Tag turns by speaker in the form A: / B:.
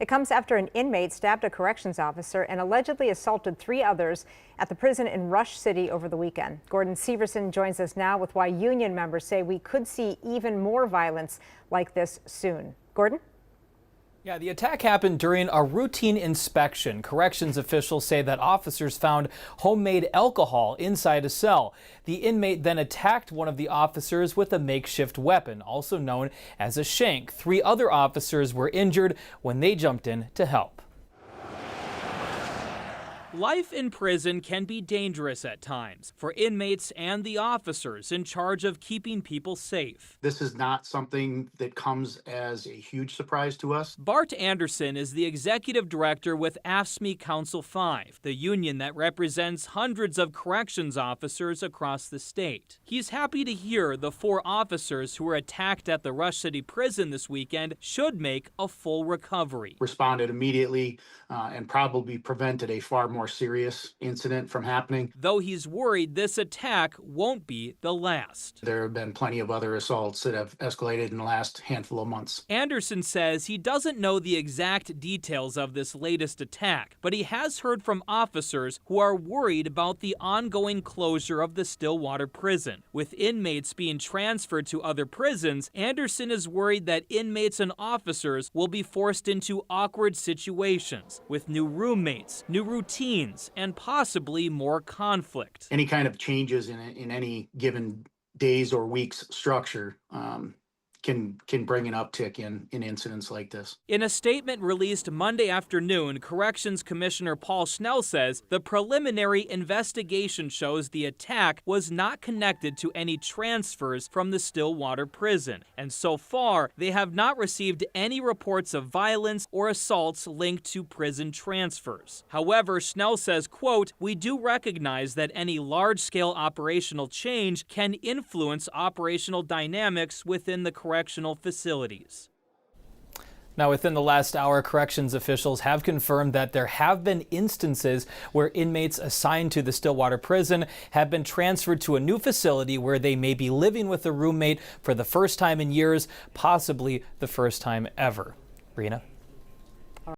A: It comes after an inmate stabbed a corrections officer and allegedly assaulted 3 others at the prison in Rush City over the weekend. Gordon Severson joins us now with why union members say we could see even more violence like this soon. Gordon?
B: Yeah, the attack happened during a routine inspection. Corrections officials say that officers found homemade alcohol inside a cell. The inmate then attacked one of the officers with a makeshift weapon, also known as a shank. 3 other officers were injured when they jumped in to help. Life in prison can be dangerous at times for inmates and the officers in charge of keeping people safe.
C: This is not something that comes as a huge surprise to us.
B: Bart Anderson is the executive director with AFSCME Council 5, the union that represents hundreds of corrections officers across the state. He's happy to hear the 4 officers who were attacked at the Rush City prison this weekend should make a full recovery.
C: Responded immediately and probably prevented a far more serious incident from happening.
B: Though he's worried this attack won't be the last.
C: There have been plenty of other assaults that have escalated in the last handful of months.
B: Anderson says he doesn't know the exact details of this latest attack, but he has heard from officers who are worried about the ongoing closure of the Stillwater prison. With inmates being transferred to other prisons, Anderson is worried that inmates and officers will be forced into awkward situations with new roommates, new routines, and possibly more conflict.
C: Any kind of changes in any given days or weeks structure can bring an uptick in incidents like this.
B: In a statement released Monday afternoon, Corrections Commissioner Paul Schnell says the preliminary investigation shows the attack was not connected to any transfers from the Stillwater prison. And so far, they have not received any reports of violence or assaults linked to prison transfers. However, Schnell says, quote, "We do recognize that any large-scale operational change can influence operational dynamics within the correctional facilities." Now, within the last hour, corrections officials have confirmed that there have been instances where inmates assigned to the Stillwater prison have been transferred to a new facility where they may be living with a roommate for the first time in years, possibly the first time ever. Rena?